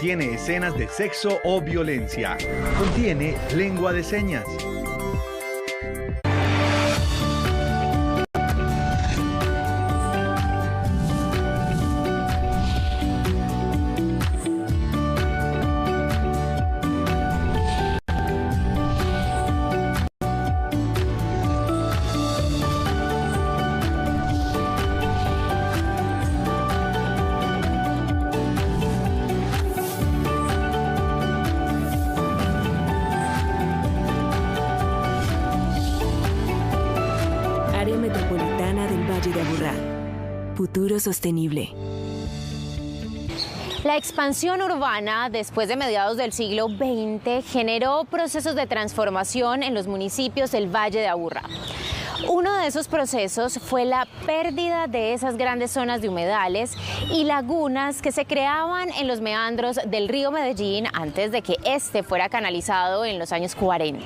Tiene escenas de sexo o violencia. Contiene lengua de señas. Área Metropolitana del Valle de Aburrá. Futuro sostenible. La expansión urbana después de mediados del siglo XX generó procesos de transformación en los municipios del Valle de Aburrá. Uno de esos procesos fue la pérdida de esas grandes zonas de humedales y lagunas que se creaban en los meandros del río Medellín antes de que este fuera canalizado en los años 40.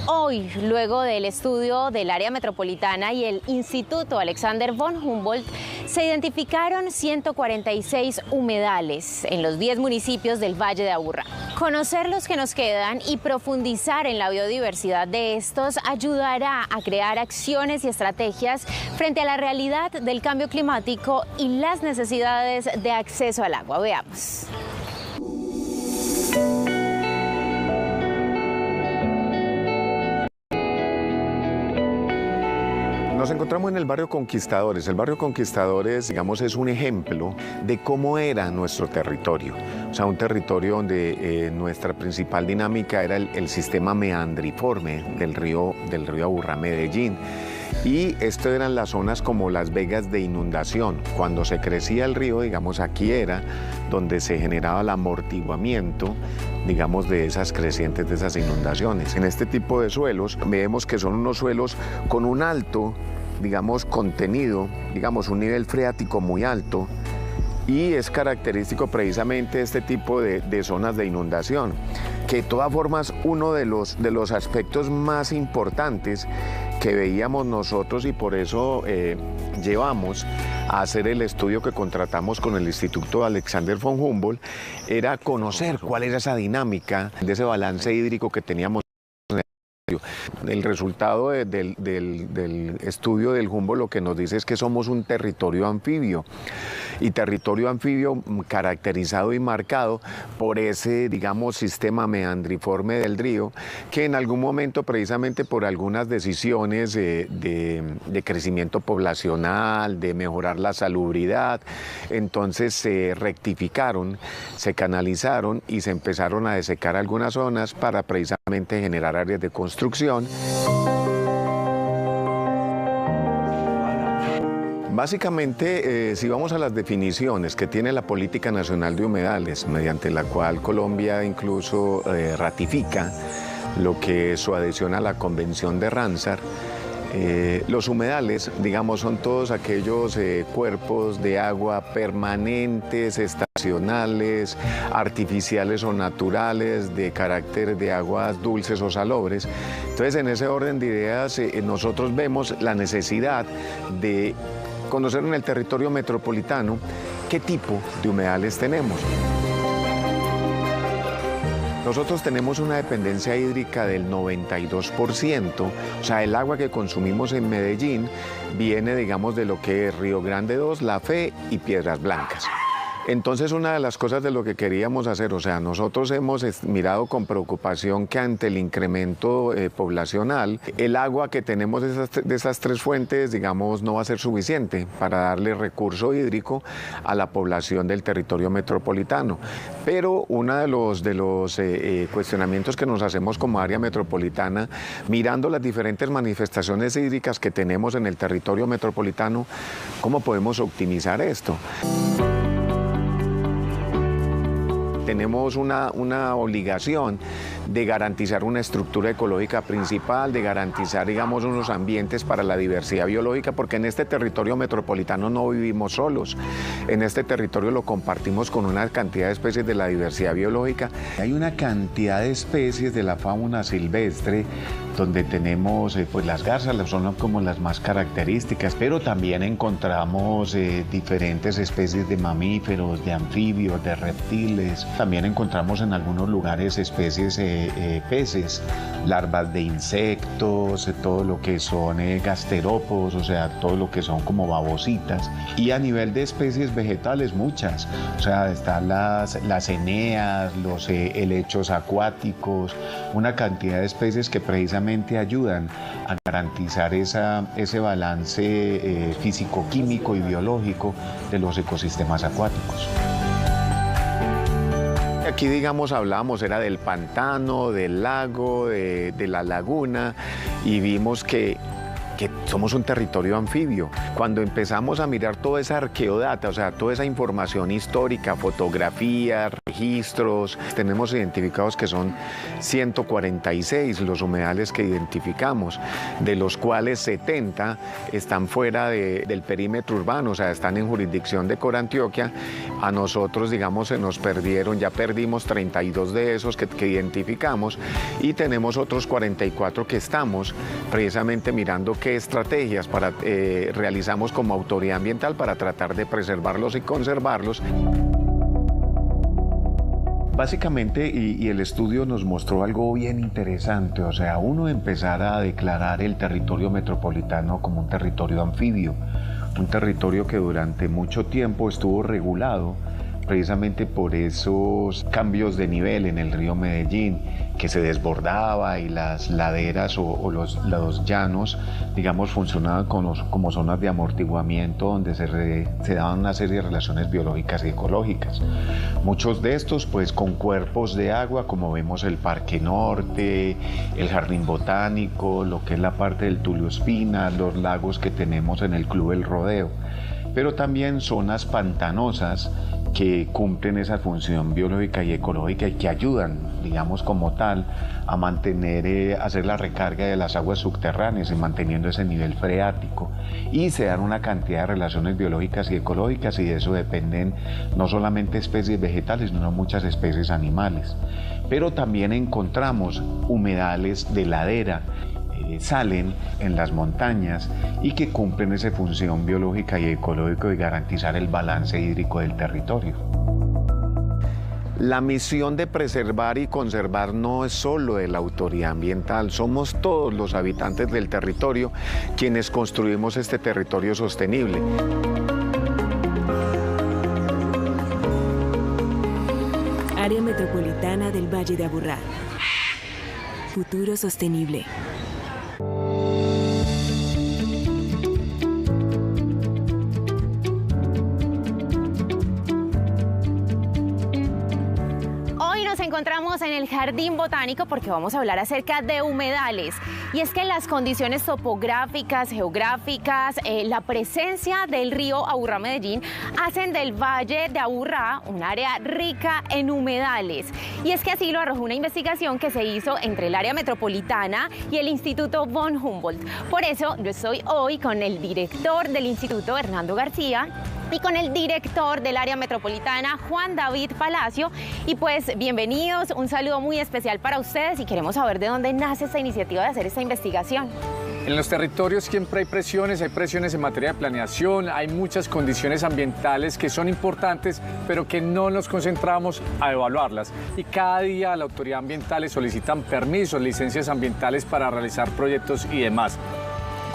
Hoy, luego del estudio del área metropolitana y el Instituto Alexander von Humboldt, se identificaron 146 humedales en los 10 municipios del Valle de Aburrá. Conocer los que nos quedan y profundizar en la biodiversidad de estos ayudará a crear acciones y estrategias frente a la realidad del cambio climático y las necesidades de acceso al agua. Veamos. Nos encontramos en el barrio Conquistadores. El barrio Conquistadores, digamos, es un ejemplo de cómo era nuestro territorio. O sea, un territorio donde nuestra principal dinámica era el sistema meandriforme del río Aburrá Medellín. Y esto eran las zonas como las vegas de inundación. Cuando se crecía el río, digamos, aquí era donde se generaba el amortiguamiento, digamos, de esas crecientes, de esas inundaciones. En este tipo de suelos vemos que son unos suelos con un alto, digamos, contenido, digamos, un nivel freático muy alto, y es característico precisamente este tipo de zonas de inundación, que de todas formas uno de los aspectos más importantes que veíamos nosotros, y por eso llevamos a hacer el estudio que contratamos con el Instituto Alexander von Humboldt, era conocer cuál era esa dinámica de ese balance hídrico que teníamos. El resultado del estudio del Humboldt lo que nos dice es que somos un territorio anfibio, y territorio anfibio caracterizado y marcado por ese, digamos, sistema meandriforme del río, que en algún momento, precisamente por algunas decisiones de crecimiento poblacional, de mejorar la salubridad, entonces se rectificaron, se canalizaron y se empezaron a desecar algunas zonas para precisamente generar áreas de construcción. Básicamente, si vamos a las definiciones que tiene la Política Nacional de Humedales, mediante la cual Colombia incluso ratifica lo que es su adhesión a la Convención de Ramsar, los humedales, digamos, son todos aquellos cuerpos de agua permanentes, estacionales, artificiales o naturales, de carácter de aguas dulces o salobres. Entonces, en ese orden de ideas, nosotros vemos la necesidad de conocer en el territorio metropolitano qué tipo de humedales tenemos. Nosotros tenemos una dependencia hídrica del 92%, o sea, el agua que consumimos en Medellín viene, digamos, de lo que es Río Grande II, La Fe y Piedras Blancas. Entonces, una de las cosas de lo que queríamos hacer, o sea, nosotros hemos mirado con preocupación que ante el incremento poblacional, el agua que tenemos de esas tres fuentes, digamos, no va a ser suficiente para darle recurso hídrico a la población del territorio metropolitano. Pero uno de los cuestionamientos que nos hacemos como área metropolitana, mirando las diferentes manifestaciones hídricas que tenemos en el territorio metropolitano, ¿cómo podemos optimizar esto? Tenemos una obligación de garantizar una estructura ecológica principal, de garantizar, digamos, unos ambientes para la diversidad biológica, porque en este territorio metropolitano no vivimos solos. En este territorio lo compartimos con una cantidad de especies de la diversidad biológica. Hay una cantidad de especies de la fauna silvestre donde tenemos pues las garzas, son como las más características, pero también encontramos diferentes especies de mamíferos, de anfibios, de reptiles. También encontramos en algunos lugares especies peces, larvas de insectos, todo lo que son gasterópodos, o sea, todo lo que son como babositas. Y a nivel de especies vegetales, muchas. O sea, están las eneas, los helechos acuáticos, una cantidad de especies que precisamente ayudan a garantizar ese balance físico-químico y biológico de los ecosistemas acuáticos. Aquí, digamos, hablábamos, era del pantano, del lago, de la laguna, y vimos que somos un territorio anfibio. Cuando empezamos a mirar toda esa arqueodata, o sea, toda esa información histórica, fotografías, registros, tenemos identificados que son 146 los humedales que identificamos, de los cuales 70 están fuera del perímetro urbano, o sea, están en jurisdicción de Corantioquia. A nosotros, digamos, se nos perdieron, ya perdimos 32 de esos que identificamos, y tenemos otros 44 que estamos precisamente mirando qué estrategias realizamos como autoridad ambiental para tratar de preservarlos y conservarlos. Básicamente, y el estudio nos mostró algo bien interesante, o sea, uno empezar a declarar el territorio metropolitano como un territorio anfibio, un territorio que durante mucho tiempo estuvo regulado precisamente por esos cambios de nivel en el río Medellín, que se desbordaba y las laderas o los llanos, digamos, funcionaban como zonas de amortiguamiento donde se daban una serie de relaciones biológicas y ecológicas. Muchos de estos, pues, con cuerpos de agua, como vemos el Parque Norte, el Jardín Botánico, lo que es la parte del Tulio Espina, los lagos que tenemos en el Club El Rodeo, pero también zonas pantanosas que cumplen esa función biológica y ecológica y que ayudan, digamos, como tal, a mantener, hacer la recarga de las aguas subterráneas y manteniendo ese nivel freático. Y se dan una cantidad de relaciones biológicas y ecológicas, y de eso dependen no solamente especies vegetales, sino muchas especies animales. Pero también encontramos humedales de ladera, salen en las montañas y que cumplen esa función biológica y ecológica de garantizar el balance hídrico del territorio. La misión de preservar y conservar no es solo de la autoridad ambiental, somos todos los habitantes del territorio quienes construimos este territorio sostenible. Área Metropolitana del Valle de Aburrá. Futuro sostenible. Encontramos en el Jardín Botánico porque vamos a hablar acerca de humedales. Y es que las condiciones topográficas, geográficas, la presencia del río Aburrá Medellín hacen del Valle de Aburrá un área rica en humedales. Y es que así lo arrojó una investigación que se hizo entre el área metropolitana y el Instituto von Humboldt. Por eso yo estoy hoy con el director del instituto, Hernando García, y con el director del área metropolitana, Juan David Palacio. Y pues bienvenidos, un saludo muy especial para ustedes y queremos saber de dónde nace esta iniciativa de hacer esta investigación. En los territorios siempre hay presiones en materia de planeación, hay muchas condiciones ambientales que son importantes, pero que no nos concentramos a evaluarlas. Y cada día a la autoridad ambiental le solicitan permisos, licencias ambientales para realizar proyectos y demás.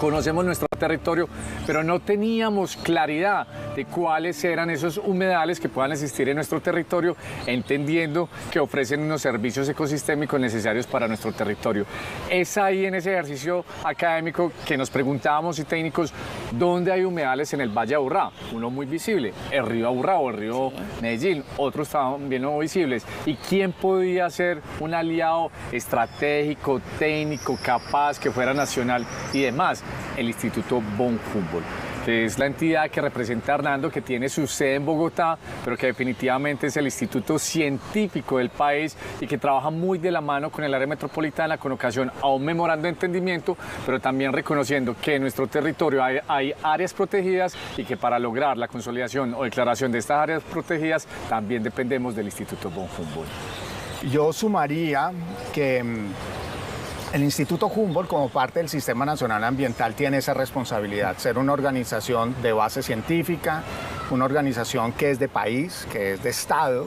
Conocemos nuestro territorio, pero no teníamos claridad de cuáles eran esos humedales que puedan existir en nuestro territorio, entendiendo que ofrecen unos servicios ecosistémicos necesarios para nuestro territorio. Es ahí en ese ejercicio académico que nos preguntábamos y técnicos dónde hay humedales en el Valle de Aburrá. Uno muy visible, el río Aburrá o el río Medellín, otros también no visibles. ¿Y quién podía ser un aliado estratégico, técnico, capaz, que fuera nacional y demás? El Instituto von Humboldt, que es la entidad que representa a Hernando, que tiene su sede en Bogotá, pero que definitivamente es el instituto científico del país y que trabaja muy de la mano con el área metropolitana con ocasión a un memorando de entendimiento, pero también reconociendo que en nuestro territorio hay áreas protegidas y que para lograr la consolidación o declaración de estas áreas protegidas también dependemos del Instituto von Humboldt. Yo sumaría que El Instituto Humboldt, como parte del Sistema Nacional Ambiental, tiene esa responsabilidad, ser una organización de base científica, una organización que es de país, que es de Estado,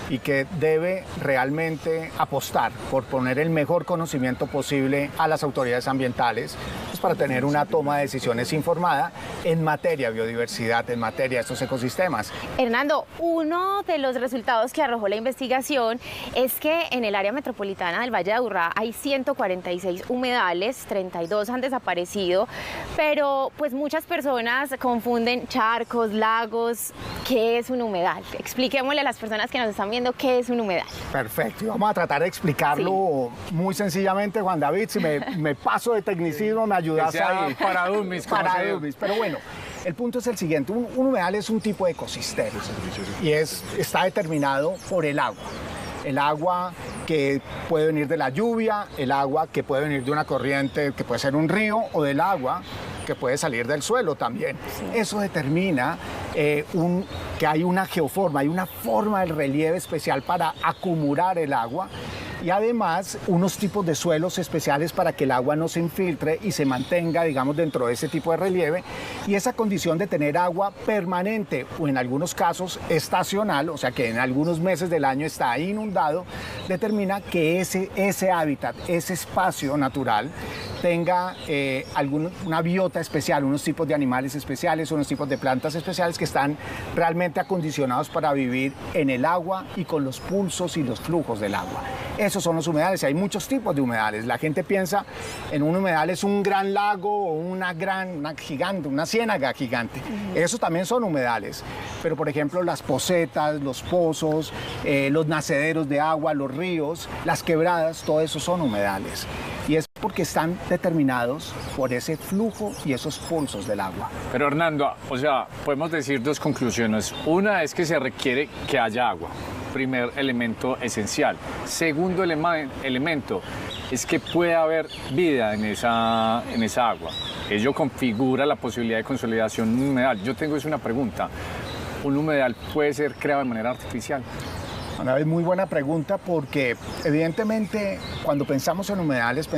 y que debe realmente apostar por poner el mejor conocimiento posible a las autoridades ambientales, pues, para tener una toma de decisiones informada en materia de biodiversidad, en materia de estos ecosistemas. Hernando, uno de los resultados que arrojó la investigación es que en el área metropolitana del Valle de Aburrá hay 146 humedales, 32 han desaparecido, pero pues muchas personas confunden charcos, lagos. ¿Qué es un humedal? Expliquémosle a las personas que nos están viendo qué es un humedal. Perfecto, y vamos a tratar de explicarlo muy sencillamente, Juan David. Si me paso de tecnicismo, me ayudas ahí. Para dummies. Pero bueno, el punto es el siguiente. Un humedal es un tipo de ecosistema y está determinado por el agua. El agua que puede venir de la lluvia, el agua que puede venir de una corriente, que puede ser un río, o del agua que puede salir del suelo también. Sí. Eso determina que hay una geoforma, hay una forma del relieve especial para acumular el agua, y además unos tipos de suelos especiales para que el agua no se infiltre y se mantenga, digamos, dentro de ese tipo de relieve. Y esa condición de tener agua permanente o en algunos casos estacional, o sea que en algunos meses del año está inundado, determina que ese hábitat, ese espacio natural, tenga una biota especial, unos tipos de animales especiales, unos tipos de plantas especiales que están realmente acondicionados para vivir en el agua y con los pulsos y los flujos del agua. Esos son los humedales, y hay muchos tipos de humedales. La gente piensa en un humedal es un gran lago o una ciénaga gigante. Esos también son humedales. Pero, por ejemplo, las pocetas, los pozos, los nacederos de agua, los ríos, las quebradas, todo eso son humedales. Y es porque están determinados por ese flujo y esos pulsos del agua. Pero Hernando, o sea, podemos decir dos conclusiones. Una es que se requiere que haya agua. Primer elemento esencial. Segundo elemento es que puede haber vida en esa agua. Ello configura la posibilidad de consolidación de un humedal. Yo tengo una pregunta. ¿Un humedal puede ser creado de manera artificial? Una vez muy buena pregunta, porque evidentemente cuando pensamos en humedales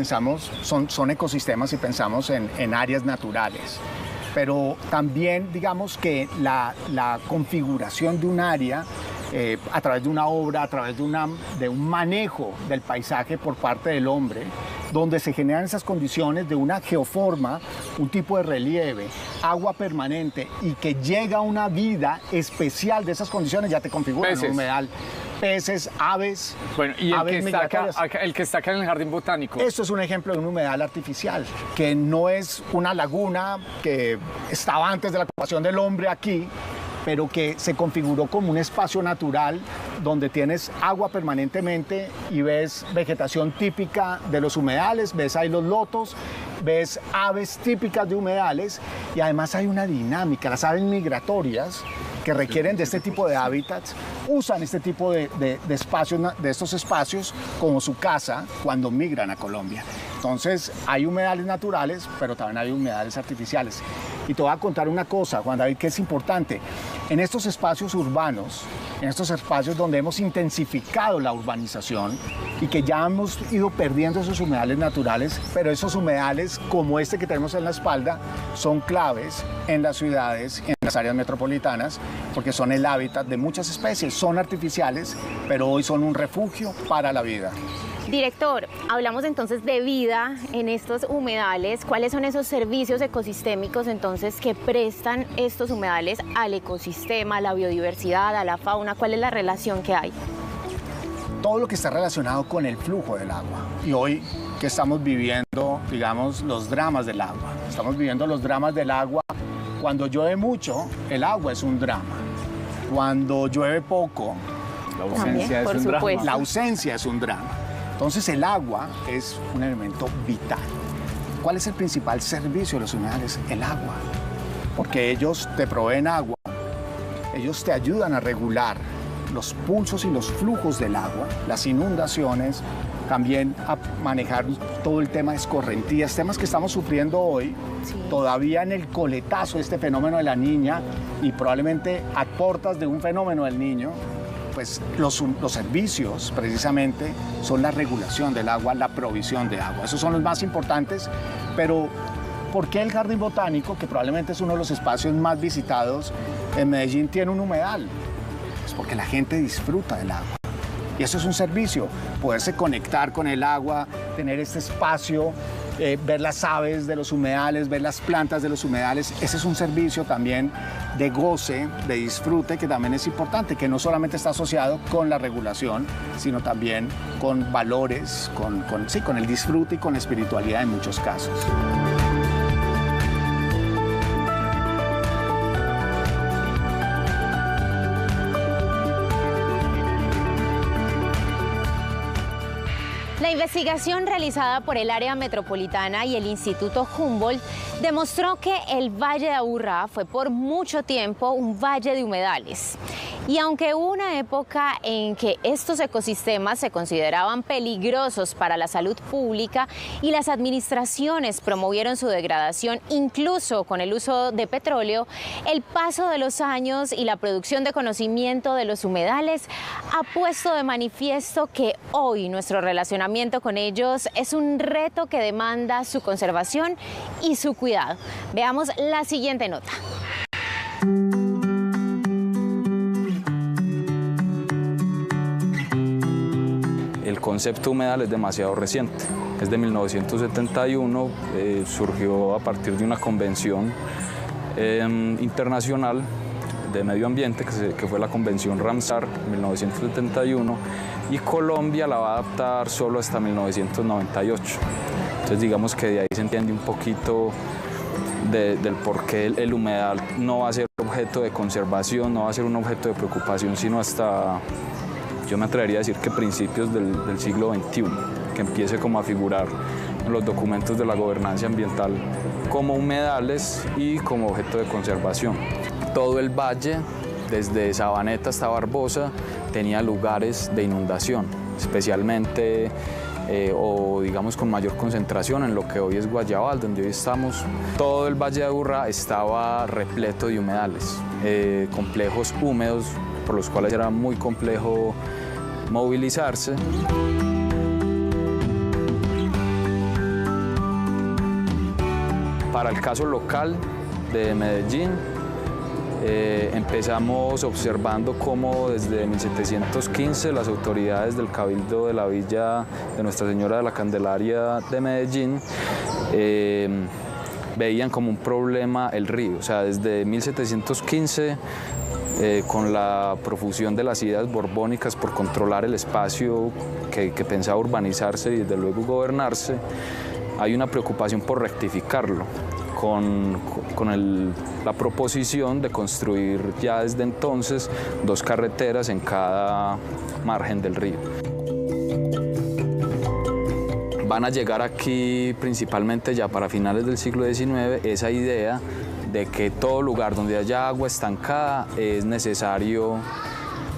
son ecosistemas y pensamos en áreas naturales. Pero también digamos que la configuración de un área a través de una obra, a través de un manejo del paisaje por parte del hombre, donde se generan esas condiciones de una geoforma, un tipo de relieve, agua permanente, y que llega una vida especial de esas condiciones, ya te configura un humedal. Peces, aves. Bueno, y el que está acá en el Jardín Botánico. Esto es un ejemplo de un humedal artificial, que no es una laguna que estaba antes de la ocupación del hombre aquí, pero que se configuró como un espacio natural donde tienes agua permanentemente y ves vegetación típica de los humedales, ves ahí los lotos, ves aves típicas de humedales, y además hay una dinámica. Las aves migratorias que requieren de este tipo de hábitats usan este tipo de espacios, de estos espacios como su casa cuando migran a Colombia. Entonces hay humedales naturales, pero también hay humedales artificiales. Y te voy a contar una cosa, Juan David, que es importante. En estos espacios urbanos, en estos espacios donde hemos intensificado la urbanización y que ya hemos ido perdiendo esos humedales naturales, pero esos humedales como este que tenemos en la espalda son claves en las ciudades, en las áreas metropolitanas, porque son el hábitat de muchas especies. Son artificiales, pero hoy son un refugio para la vida. Director, hablamos entonces de vida en estos humedales. ¿Cuáles son esos servicios ecosistémicos entonces que prestan estos humedales al ecosistema, a la biodiversidad, a la fauna? ¿Cuál es la relación que hay? Todo lo que está relacionado con el flujo del agua. Y hoy que estamos viviendo, digamos, los dramas del agua. Estamos viviendo los dramas del agua. Cuando llueve mucho, el agua es un drama. Cuando llueve poco, la ausencia es un drama. La ausencia es un drama. Entonces el agua es un elemento vital. ¿Cuál es el principal servicio de los humedales? El agua. Porque ellos te proveen agua, ellos te ayudan a regular los pulsos y los flujos del agua, las inundaciones, también a manejar todo el tema de escorrentías, temas que estamos sufriendo hoy, todavía en el coletazo de este fenómeno de la Niña y probablemente a puertas de un fenómeno del Niño. pues los servicios precisamente son la regulación del agua, la provisión de agua. Esos son los más importantes, pero ¿por qué el Jardín Botánico, que probablemente es uno de los espacios más visitados en Medellín, tiene un humedal? Pues porque la gente disfruta del agua. Y eso es un servicio, poderse conectar con el agua, tener este espacio, ver las aves de los humedales, ver las plantas de los humedales. Ese es un servicio también de goce, de disfrute, que también es importante, que no solamente está asociado con la regulación, sino también con valores, con el disfrute y con la espiritualidad en muchos casos. La investigación realizada por el Área Metropolitana y el Instituto Humboldt demostró que el Valle de Aburrá fue por mucho tiempo un valle de humedales. Y aunque hubo una época en que estos ecosistemas se consideraban peligrosos para la salud pública y las administraciones promovieron su degradación incluso con el uso de petróleo, el paso de los años y la producción de conocimiento de los humedales ha puesto de manifiesto que hoy nuestro relacionamiento con ellos es un reto que demanda su conservación y su cuidado. Veamos la siguiente nota. El concepto humedal es demasiado reciente, es de 1971, surgió a partir de una convención internacional de medio ambiente que fue la convención Ramsar en 1971 y Colombia la va a adaptar solo hasta 1998. Entonces digamos que de ahí se entiende un poquito del por qué el humedal no va a ser objeto de conservación, no va a ser un objeto de preocupación, sino hasta, yo me atrevería a decir que principios del siglo XXI, que empiece como a figurar en los documentos de la gobernanza ambiental como humedales y como objeto de conservación. Todo el valle, desde Sabaneta hasta Barbosa, tenía lugares de inundación, especialmente o digamos con mayor concentración en lo que hoy es Guayabal, donde hoy estamos. Todo el Valle de Aburrá estaba repleto de humedales, complejos húmedos, por los cuales era muy complejo movilizarse. Para el caso local de Medellín, empezamos observando cómo desde 1715 las autoridades del Cabildo de la Villa de Nuestra Señora de la Candelaria de Medellín veían como un problema el río. O sea, desde 1715 con la profusión de las ideas borbónicas por controlar el espacio que pensaba urbanizarse y desde luego gobernarse, hay una preocupación por rectificarlo con la proposición de construir ya desde entonces 2 carreteras en cada margen del río. Van a llegar aquí principalmente ya para finales del siglo XIX esa idea de que todo lugar donde haya agua estancada es necesario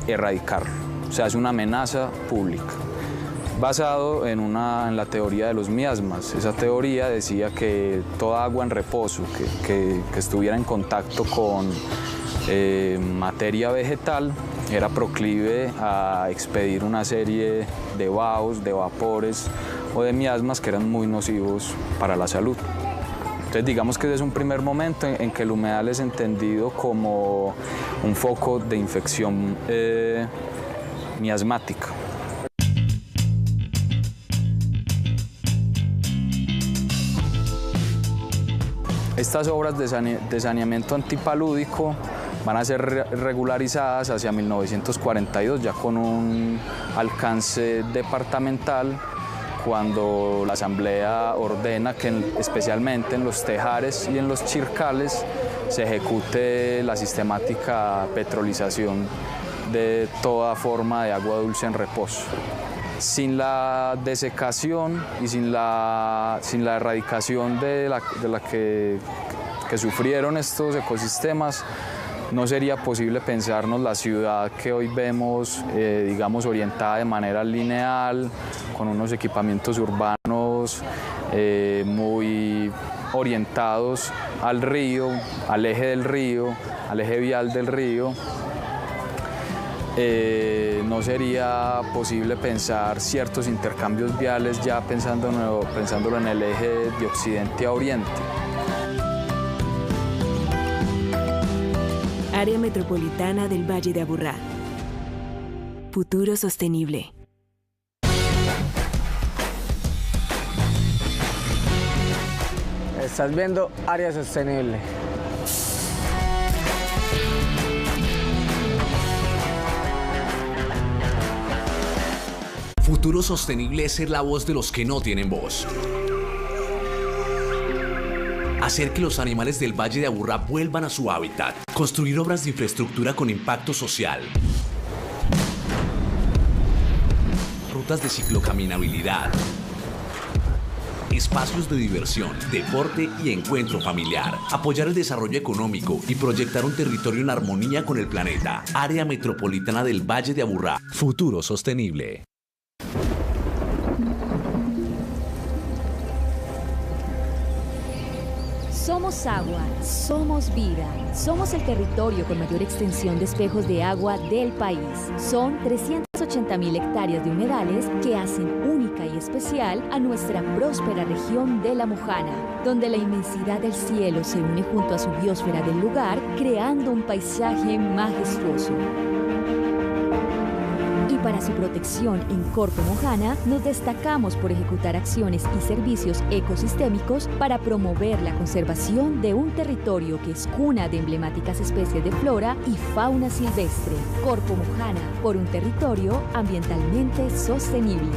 erradicarlo, o sea, es una amenaza pública. Basado en la teoría de los miasmas. Esa teoría decía que toda agua en reposo, que estuviera en contacto con materia vegetal, era proclive a expedir una serie de vaos, de vapores o de miasmas que eran muy nocivos para la salud. Entonces digamos que es un primer momento en que el humedal es entendido como un foco de infección miasmática. Estas obras de saneamiento antipalúdico van a ser regularizadas hacia 1942, ya con un alcance departamental, cuando la Asamblea ordena que especialmente en los tejares y en los chircales se ejecute la sistemática petrolización de toda forma de agua dulce en reposo. Sin la desecación y sin la erradicación de la que sufrieron estos ecosistemas, no sería posible pensarnos la ciudad que hoy vemos, digamos, orientada de manera lineal, con unos equipamientos urbanos muy orientados al río, al eje del río, al eje vial del río. no sería posible pensar ciertos intercambios viales ya pensándolo en el eje de occidente a oriente. Área Metropolitana del Valle de Aburrá. Futuro sostenible. Estás viendo Área Sostenible. Futuro sostenible es ser la voz de los que no tienen voz. Hacer que los animales del Valle de Aburrá vuelvan a su hábitat. Construir obras de infraestructura con impacto social. Rutas de ciclocaminabilidad. Espacios de diversión, deporte y encuentro familiar. Apoyar el desarrollo económico y proyectar un territorio en armonía con el planeta. Área Metropolitana del Valle de Aburrá. Futuro sostenible. Somos agua, somos vida, somos el territorio con mayor extensión de espejos de agua del país. Son 380.000 hectáreas de humedales que hacen única y especial a nuestra próspera región de La Mojana, donde la inmensidad del cielo se une junto a su biosfera del lugar, creando un paisaje majestuoso. Y para su protección en Corpo Mojana, nos destacamos por ejecutar acciones y servicios ecosistémicos para promover la conservación de un territorio que es cuna de emblemáticas especies de flora y fauna silvestre. Corpo Mojana, por un territorio ambientalmente sostenible.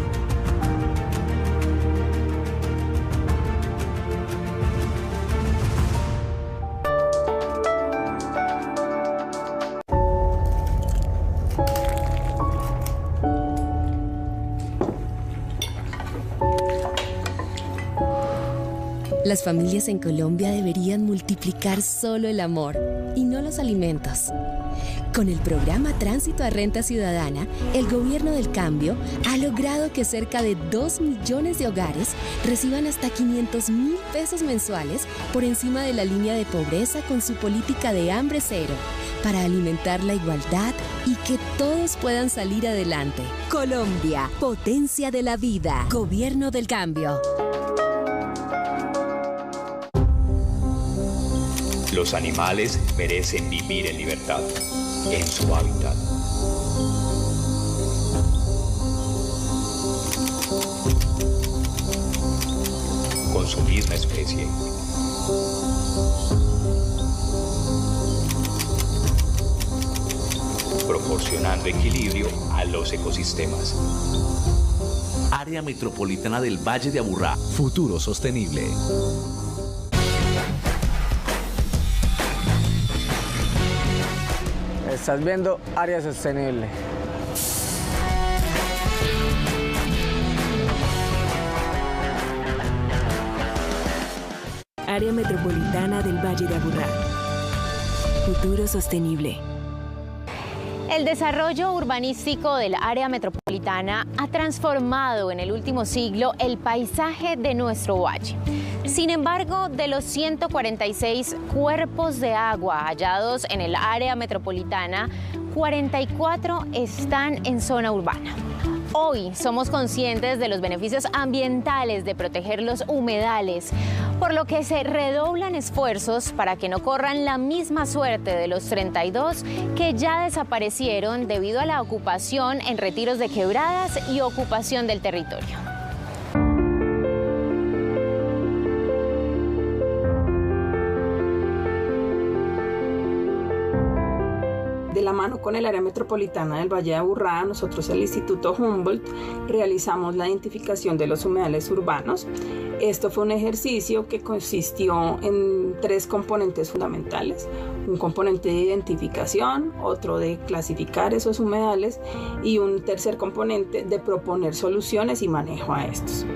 Las familias en Colombia deberían multiplicar solo el amor y no los alimentos. Con el programa Tránsito a Renta Ciudadana, el Gobierno del Cambio ha logrado que cerca de 2 millones de hogares reciban hasta 500.000 pesos mensuales por encima de la línea de pobreza con su política de hambre cero, para alimentar la igualdad y que todos puedan salir adelante. Colombia, potencia de la vida. Gobierno del Cambio. Los animales merecen vivir en libertad, en su hábitat. Con su misma especie. Proporcionando equilibrio a los ecosistemas. Área Metropolitana del Valle de Aburrá. Futuro sostenible. Estás viendo Área Sostenible. Área Metropolitana del Valle de Aburrá. Futuro sostenible. El desarrollo urbanístico del área metropolitana ha transformado en el último siglo el paisaje de nuestro valle. Sin embargo, de los 146 cuerpos de agua hallados en el área metropolitana, 44 están en zona urbana. Hoy somos conscientes de los beneficios ambientales de proteger los humedales, por lo que se redoblan esfuerzos para que no corran la misma suerte de los 32 que ya desaparecieron debido a la ocupación en retiros de quebradas y ocupación del territorio. De la mano con el área metropolitana del Valle de Aburrá, nosotros el Instituto Humboldt realizamos la identificación de los humedales urbanos. Esto fue un ejercicio que consistió en 3 componentes fundamentales: un componente de identificación, otro de clasificar esos humedales y un tercer componente de proponer soluciones y manejo a estos.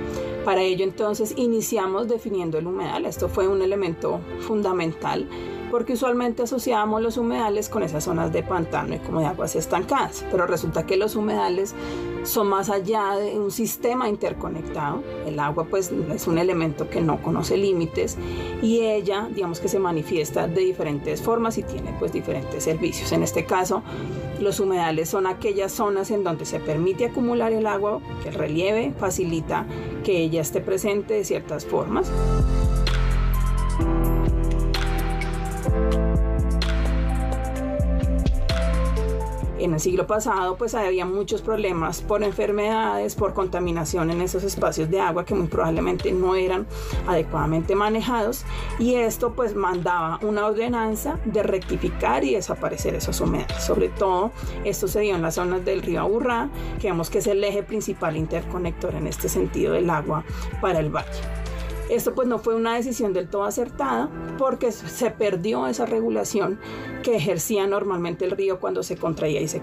Para ello entonces iniciamos definiendo el humedal. Esto fue un elemento fundamental, porque usualmente asociábamos los humedales con esas zonas de pantano y como de aguas estancadas, pero resulta que los humedales son más allá de un sistema interconectado. El agua pues es un elemento que no conoce límites y ella, digamos que se manifiesta de diferentes formas y tiene pues diferentes servicios. En este caso, los humedales son aquellas zonas en donde se permite acumular el agua, que el relieve facilita que ella esté presente de ciertas formas. En el siglo pasado pues había muchos problemas por enfermedades, por contaminación en esos espacios de agua que muy probablemente no eran adecuadamente manejados, y esto pues mandaba una ordenanza de rectificar y desaparecer esos humedales. Sobre todo esto se dio en las zonas del río Aburrá, que vemos que es el eje principal interconector en este sentido del agua para el valle. Esto pues no fue una decisión del todo acertada porque se perdió esa regulación que ejercía normalmente el río cuando se contraía y se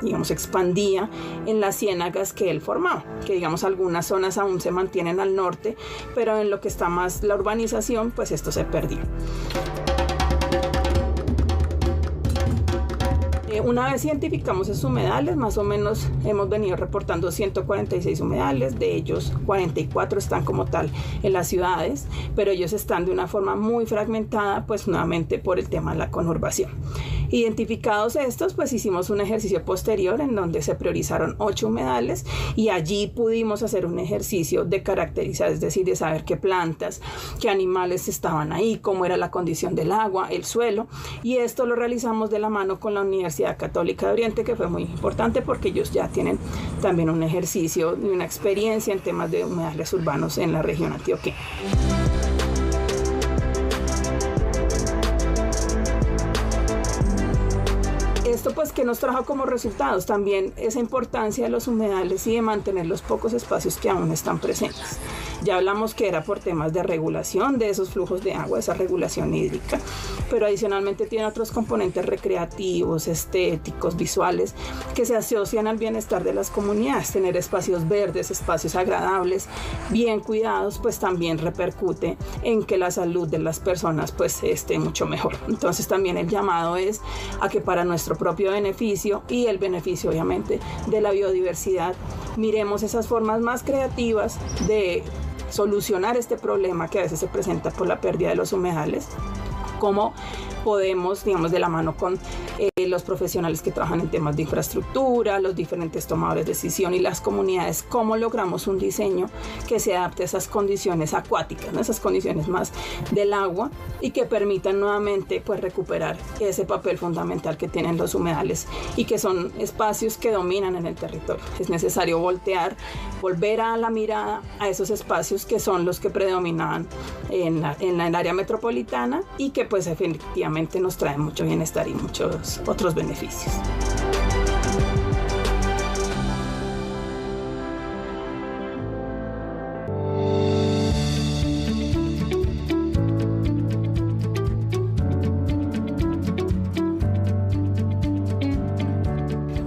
digamos, expandía en las ciénagas que él formaba, que digamos algunas zonas aún se mantienen al norte, pero en lo que está más la urbanización pues esto se perdió. Una vez identificamos esos humedales, más o menos hemos venido reportando 146 humedales, de ellos 44 están como tal en las ciudades, pero ellos están de una forma muy fragmentada, pues nuevamente por el tema de la conurbación. Identificados estos, pues hicimos un ejercicio posterior en donde se priorizaron 8 humedales y allí pudimos hacer un ejercicio de caracterizar, es decir, de saber qué plantas, qué animales estaban ahí, cómo era la condición del agua, el suelo, y esto lo realizamos de la mano con la Universidad Católica de Oriente, que fue muy importante porque ellos ya tienen también un ejercicio y una experiencia en temas de humedales urbanos en la región antioqueña. Esto pues que nos trajo como resultados también esa importancia de los humedales y de mantener los pocos espacios que aún están presentes. Ya hablamos que era por temas de regulación de esos flujos de agua, esa regulación hídrica, pero adicionalmente tiene otros componentes recreativos, estéticos, visuales, que se asocian al bienestar de las comunidades. Tener espacios verdes, espacios agradables, bien cuidados, pues también repercute en que la salud de las personas pues esté mucho mejor. Entonces también el llamado es a que para nuestro propio beneficio y el beneficio obviamente de la biodiversidad, miremos esas formas más creativas de solucionar este problema que a veces se presenta por la pérdida de los humedales, cómo podemos, digamos, de la mano con los profesionales que trabajan en temas de infraestructura, los diferentes tomadores de decisión y las comunidades, cómo logramos un diseño que se adapte a esas condiciones acuáticas, ¿no? Esas condiciones más del agua y que permitan nuevamente pues recuperar ese papel fundamental que tienen los humedales y que son espacios que dominan en el territorio. Es necesario volver a la mirada a esos espacios que son los que predominaban en el área metropolitana y que pues efectivamente nos traen mucho bienestar y muchos otros beneficios.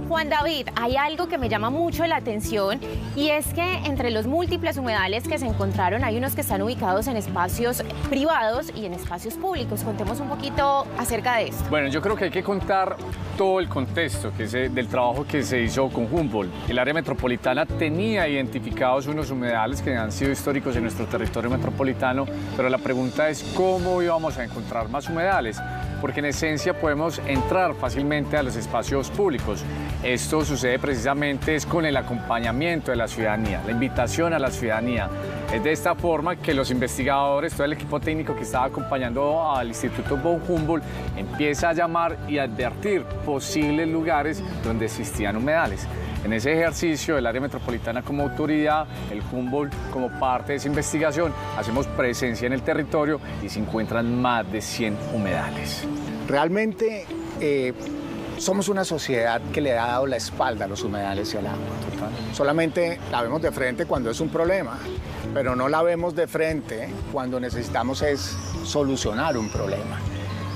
Juan David, hay algo que me llama mucho la atención y es que entre los múltiples humedales que se encontraron hay unos que están ubicados en espacios privados y en espacios públicos. Contemos un poquito acerca de esto. Bueno, yo creo que hay que contar todo el contexto del trabajo que se hizo con Humboldt. El área metropolitana tenía identificados unos humedales que han sido históricos en nuestro territorio metropolitano, pero la pregunta es cómo íbamos a encontrar más humedales, porque en esencia podemos entrar fácilmente a los espacios públicos. Esto sucede precisamente con el acompañamiento de la ciudadanía, la invitación a la ciudadanía. Es de esta forma que los investigadores, todo el equipo técnico que estaba acompañando al Instituto von Humboldt, empieza a llamar y advertir posibles lugares donde existían humedales. En ese ejercicio, el área metropolitana como autoridad, el Humboldt como parte de esa investigación, hacemos presencia en el territorio y se encuentran más de 100 humedales. Realmente somos una sociedad que le ha dado la espalda a los humedales y al agua. Solamente la vemos de frente cuando es un problema, pero no la vemos de frente cuando necesitamos solucionar un problema.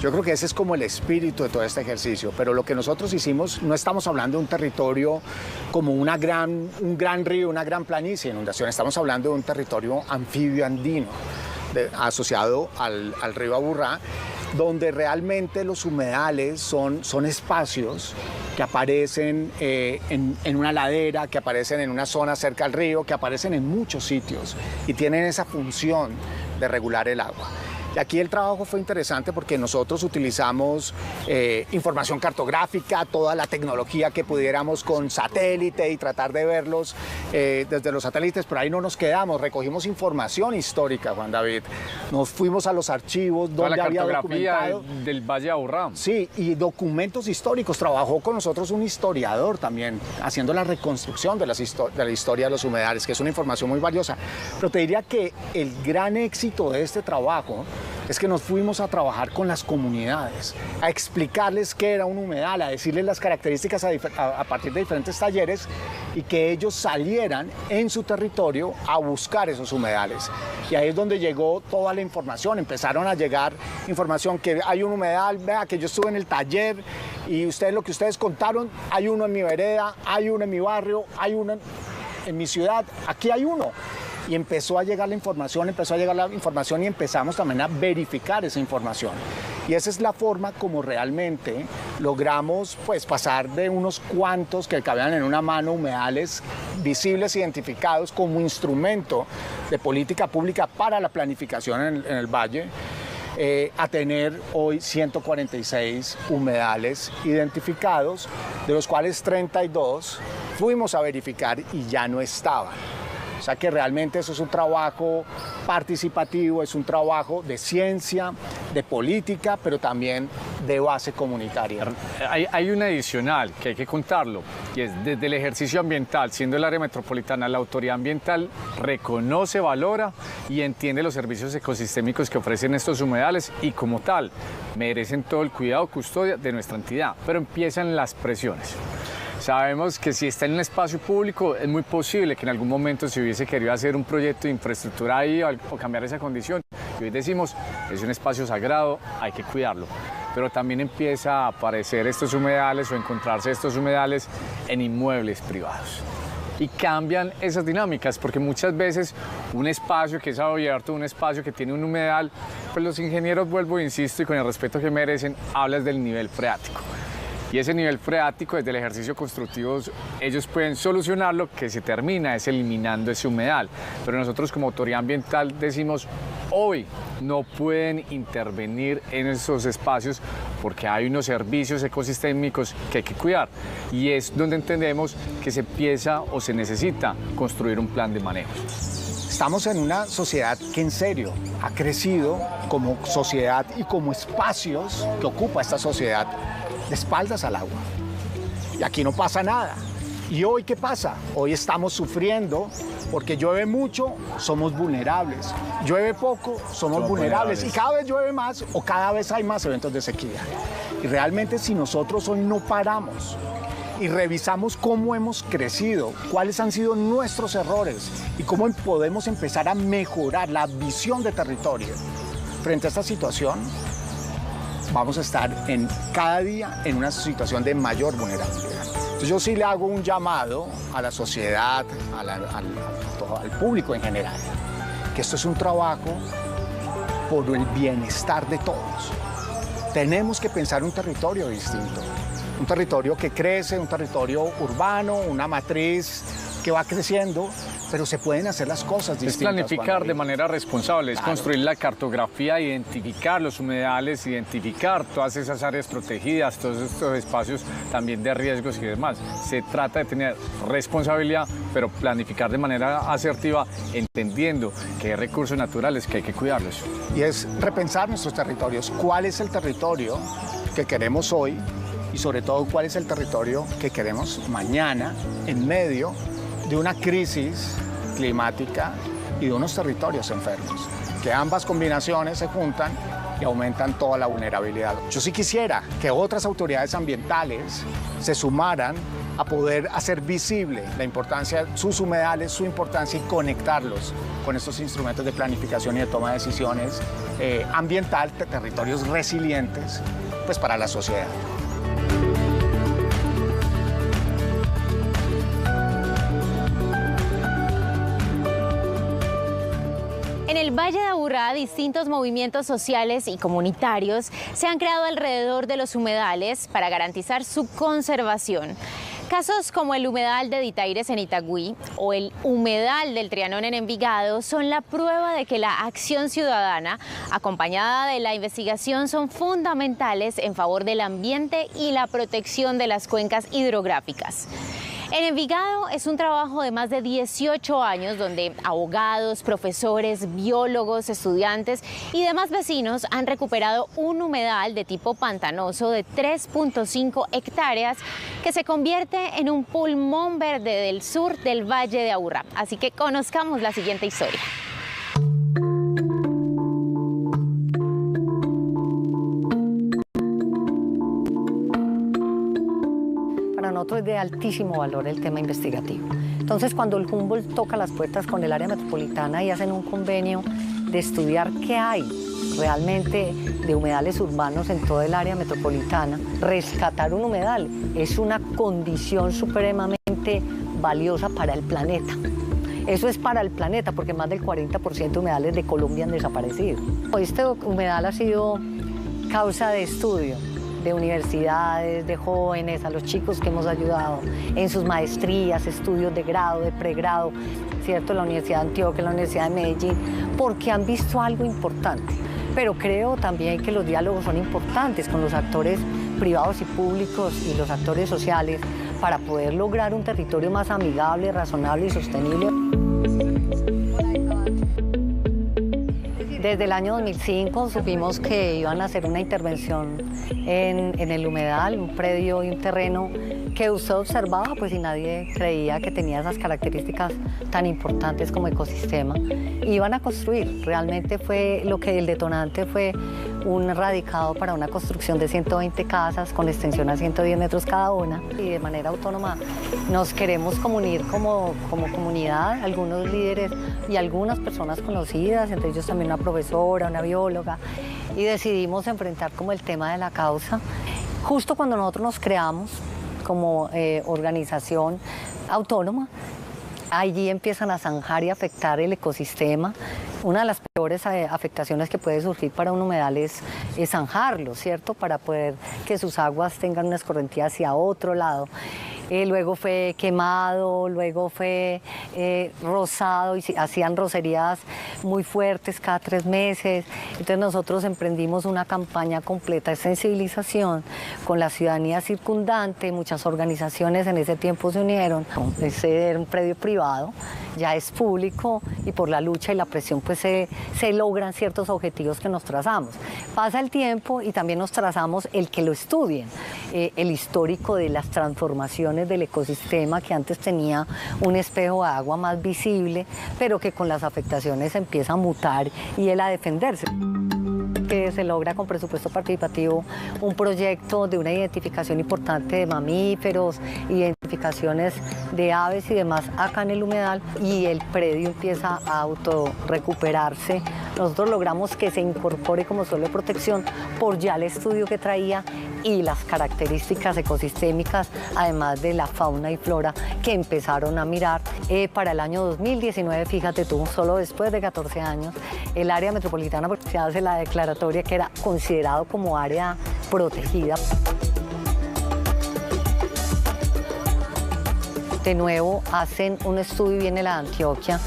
Yo creo que ese es como el espíritu de todo este ejercicio, pero lo que nosotros hicimos, no estamos hablando de un territorio como un gran río, una gran planicie de inundación, estamos hablando de un territorio anfibio andino asociado al río Aburrá, donde realmente los humedales son espacios que aparecen en una ladera, que aparecen en una zona cerca al río, que aparecen en muchos sitios y tienen esa función de regular el agua. Y aquí el trabajo fue interesante porque nosotros utilizamos información cartográfica, toda la tecnología que pudiéramos con satélite y tratar de verlos desde los satélites, pero ahí no nos quedamos, recogimos información histórica, Juan David. Nos fuimos a los archivos donde había documentado del Valle de Aburrá. Sí, y documentos históricos. Trabajó con nosotros un historiador también, haciendo la reconstrucción de la historia de los humedales, que es una información muy valiosa. Pero te diría que el gran éxito de este trabajo es que nos fuimos a trabajar con las comunidades, a explicarles qué era un humedal, a decirles las características a partir de diferentes talleres y que ellos salieran en su territorio a buscar esos humedales. Y ahí es donde llegó toda la información, empezaron a llegar información que hay un humedal, vea que yo estuve en el taller y lo que ustedes contaron, hay uno en mi vereda, hay uno en mi barrio, hay uno en mi ciudad, aquí hay uno. Y empezó a llegar la información y empezamos también a verificar esa información. Y esa es la forma como realmente logramos pues, pasar de unos cuantos que cabían en una mano humedales visibles, identificados como instrumento de política pública para la planificación en el valle, a tener hoy 146 humedales identificados, de los cuales 32 fuimos a verificar y ya no estaban. O sea que realmente eso es un trabajo participativo, es un trabajo de ciencia, de política, pero también de base comunitaria. Hay un adicional que hay que contarlo, y es desde el ejercicio ambiental, siendo el área metropolitana, la autoridad ambiental reconoce, valora y entiende los servicios ecosistémicos que ofrecen estos humedales y como tal merecen todo el cuidado, custodia de nuestra entidad, pero empiezan las presiones. Sabemos que si está en un espacio público es muy posible que en algún momento se hubiese querido hacer un proyecto de infraestructura ahí o cambiar esa condición. Y hoy decimos, es un espacio sagrado, hay que cuidarlo. Pero también empieza a aparecer estos humedales o encontrarse estos humedales en inmuebles privados. Y cambian esas dinámicas, porque muchas veces un espacio que es abierto, un espacio que tiene un humedal, pues los ingenieros, vuelvo e insisto, y con el respeto que merecen, hablas del nivel freático. Y ese nivel freático, desde el ejercicio constructivo, ellos pueden solucionarlo, que se termina es eliminando ese humedal. Pero nosotros como autoridad ambiental decimos, hoy no pueden intervenir en esos espacios porque hay unos servicios ecosistémicos que hay que cuidar. Y es donde entendemos que se empieza o se necesita construir un plan de manejo. Estamos en una sociedad que en serio ha crecido como sociedad y como espacios que ocupa esta sociedad de espaldas al agua. Y aquí no pasa nada. ¿Y hoy qué pasa? Hoy estamos sufriendo porque llueve mucho, somos vulnerables. Llueve poco, somos vulnerables. Y cada vez llueve más o cada vez hay más eventos de sequía. Y realmente si nosotros hoy no paramos y revisamos cómo hemos crecido, cuáles han sido nuestros errores y cómo podemos empezar a mejorar la visión de territorio frente a esta situación, vamos a estar cada día en una situación de mayor vulnerabilidad. Entonces yo sí le hago un llamado a la sociedad, al público en general, que esto es un trabajo por el bienestar de todos. Tenemos que pensar un territorio distinto, un territorio que crece, un territorio urbano, una matriz que va creciendo, pero se pueden hacer las cosas distintas. Es planificar de manera responsable, es construir la cartografía, identificar los humedales, identificar todas esas áreas protegidas, todos estos espacios también de riesgos y demás. Se trata de tener responsabilidad, pero planificar de manera asertiva, entendiendo que hay recursos naturales que hay que cuidarlos. Y es repensar nuestros territorios. ¿Cuál es el territorio que queremos hoy? Y sobre todo, ¿cuál es el territorio que queremos mañana en medio de una crisis climática y de unos territorios enfermos? Que ambas combinaciones se juntan y aumentan toda la vulnerabilidad. Yo sí quisiera que otras autoridades ambientales se sumaran a poder hacer visible la importancia, sus humedales, su importancia y conectarlos con estos instrumentos de planificación y de toma de decisiones ambiental, de territorios resilientes, pues para la sociedad. En el Valle de Aburrá, distintos movimientos sociales y comunitarios se han creado alrededor de los humedales para garantizar su conservación. Casos como el humedal de Ditaires en Itagüí o el humedal del Trianón en Envigado son la prueba de que la acción ciudadana, acompañada de la investigación, son fundamentales en favor del ambiente y la protección de las cuencas hidrográficas. En Envigado es un trabajo de más de 18 años donde abogados, profesores, biólogos, estudiantes y demás vecinos han recuperado un humedal de tipo pantanoso de 3.5 hectáreas que se convierte en un pulmón verde del sur del Valle de Aburrá. Así que conozcamos la siguiente historia. Para nosotros es de altísimo valor el tema investigativo. Entonces, cuando el Humboldt toca las puertas con el área metropolitana y hacen un convenio de estudiar qué hay realmente de humedales urbanos en toda el área metropolitana, rescatar un humedal es una condición supremamente valiosa para el planeta. Eso es para el planeta porque más del 40% de humedales de Colombia han desaparecido. Este humedal ha sido causa de estudio de universidades, de jóvenes, a los chicos que hemos ayudado en sus maestrías, estudios de grado, de pregrado, ¿cierto? La Universidad de Antioquia, la Universidad de Medellín, porque han visto algo importante. Pero creo también que los diálogos son importantes con los actores privados y públicos y los actores sociales para poder lograr un territorio más amigable, razonable y sostenible. Desde el año 2005 supimos que iban a hacer una intervención en el humedal, un predio y un terreno que usted observaba pues y nadie creía que tenía esas características tan importantes como ecosistema. Iban a construir, realmente fue lo que el detonante fue un radicado para una construcción de 120 casas con extensión a 110 metros cada una y de manera autónoma nos queremos unir como comunidad, algunos líderes y algunas personas conocidas, entre ellos también una profesora, una bióloga, y decidimos enfrentar como el tema de la causa. Justo cuando nosotros nos creamos como organización autónoma, allí empiezan a zanjar y afectar el ecosistema. Una de las peores afectaciones que puede surgir para un humedal es zanjarlo, ¿cierto? Para poder que sus aguas tengan una escorrentía hacia otro lado. Luego fue quemado, luego fue rozado y hacían rocerías muy fuertes cada 3 meses. Entonces nosotros emprendimos una campaña completa de sensibilización con la ciudadanía circundante, muchas organizaciones en ese tiempo se unieron. Ese era un predio privado, ya es público y por la lucha y la presión pues se logran ciertos objetivos que nos trazamos. Pasa el tiempo y también nos trazamos el que lo estudien, el histórico de las transformaciones del ecosistema que antes tenía un espejo de agua más visible, pero que con las afectaciones empieza a mutar y él a defenderse. Que se logra con presupuesto participativo un proyecto de una identificación importante de mamíferos, identificaciones de aves y demás acá en el humedal y el predio empieza a autorrecuperarse. Nosotros logramos que se incorpore como suelo de protección por ya el estudio que traía y las características ecosistémicas, además de la fauna y flora que empezaron a mirar. Para el año 2019, fíjate tú, solo después de 14 años, el área metropolitana se hace la declaratoria que era considerado como área protegida. De nuevo hacen un estudio y viene la de Antioquia,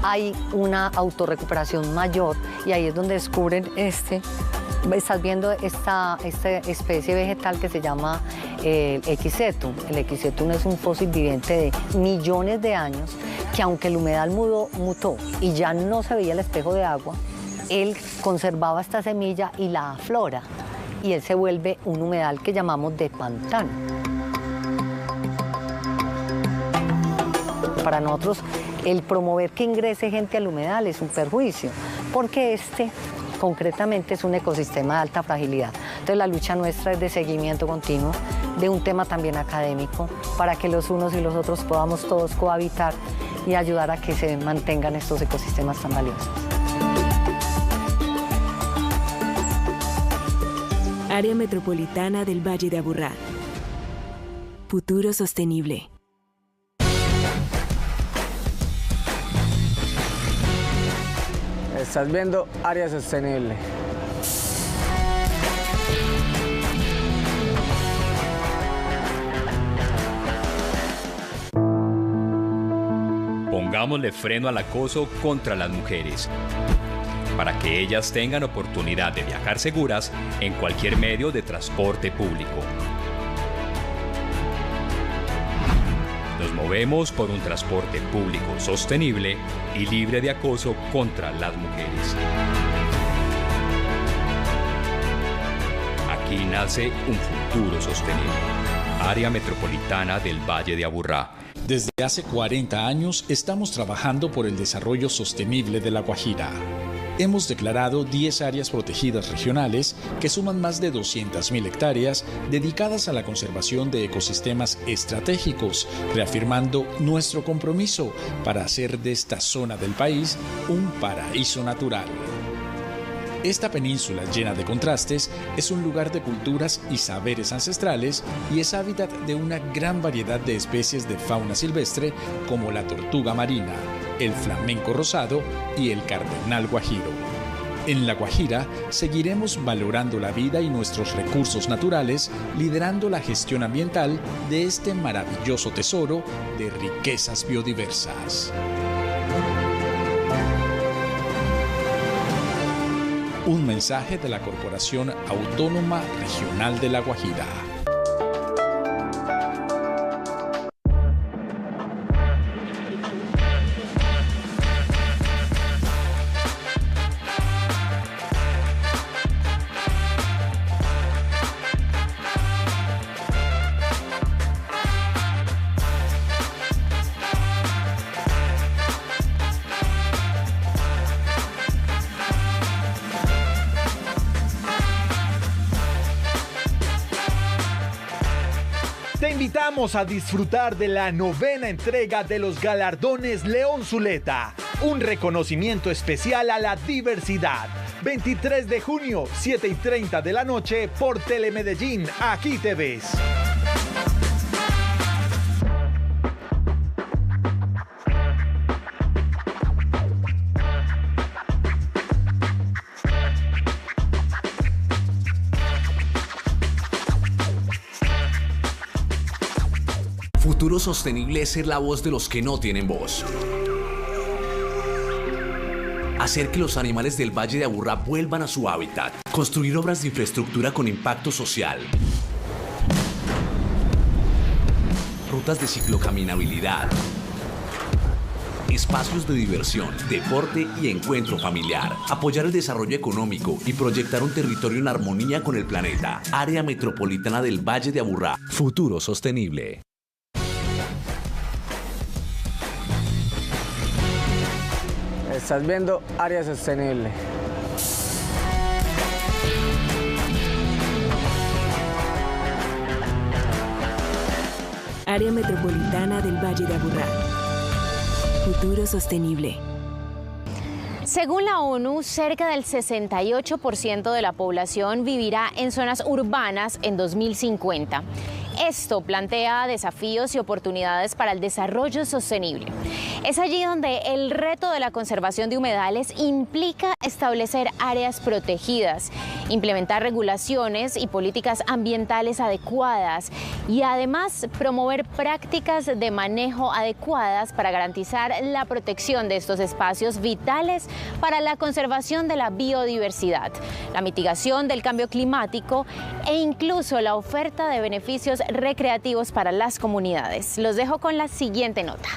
hay una autorrecuperación mayor y ahí es donde descubren estás viendo esta especie vegetal que se llama el Equisetum. El Equisetum es un fósil viviente de millones de años que aunque el humedal mutó y ya no se veía el espejo de agua, él conservaba esta semilla y la aflora y él se vuelve un humedal que llamamos de pantano. Para nosotros el promover que ingrese gente al humedal es un perjuicio porque concretamente es un ecosistema de alta fragilidad. Entonces la lucha nuestra es de seguimiento continuo de un tema también académico para que los unos y los otros podamos todos cohabitar y ayudar a que se mantengan estos ecosistemas tan valiosos. Área Metropolitana del Valle de Aburrá. Futuro sostenible. Estás viendo Área Sostenible. Pongámosle freno al acoso contra las mujeres, para que ellas tengan oportunidad de viajar seguras en cualquier medio de transporte público. Nos movemos por un transporte público sostenible y libre de acoso contra las mujeres. Aquí nace un futuro sostenible. Área Metropolitana del Valle de Aburrá. Desde hace 40 años estamos trabajando por el desarrollo sostenible de La Guajira. Hemos declarado 10 áreas protegidas regionales que suman más de 200.000 hectáreas dedicadas a la conservación de ecosistemas estratégicos, reafirmando nuestro compromiso para hacer de esta zona del país un paraíso natural. Esta península llena de contrastes es un lugar de culturas y saberes ancestrales y es hábitat de una gran variedad de especies de fauna silvestre como la tortuga marina, el flamenco rosado y el cardenal guajiro. En La Guajira seguiremos valorando la vida y nuestros recursos naturales, liderando la gestión ambiental de este maravilloso tesoro de riquezas biodiversas. Un mensaje de la Corporación Autónoma Regional de La Guajira. Te invitamos a disfrutar de la 9ª entrega de los galardones León Zuleta, un reconocimiento especial a la diversidad. 23 de junio, 7:30 de la noche por Telemedellín. Aquí te ves. Futuro sostenible es ser la voz de los que no tienen voz. Hacer que los animales del Valle de Aburrá vuelvan a su hábitat. Construir obras de infraestructura con impacto social. Rutas de ciclocaminabilidad. Espacios de diversión, deporte y encuentro familiar. Apoyar el desarrollo económico y proyectar un territorio en armonía con el planeta. Área Metropolitana del Valle de Aburrá. Futuro sostenible. Estás viendo Área Sostenible. Área Metropolitana del Valle de Aburrá. Futuro sostenible. Según la ONU, cerca del 68% de la población vivirá en zonas urbanas en 2050. Esto plantea desafíos y oportunidades para el desarrollo sostenible. Es allí donde el reto de la conservación de humedales implica establecer áreas protegidas, implementar regulaciones y políticas ambientales adecuadas y además promover prácticas de manejo adecuadas para garantizar la protección de estos espacios vitales para la conservación de la biodiversidad, la mitigación del cambio climático e incluso la oferta de beneficios recreativos para las comunidades. Los dejo con la siguiente nota.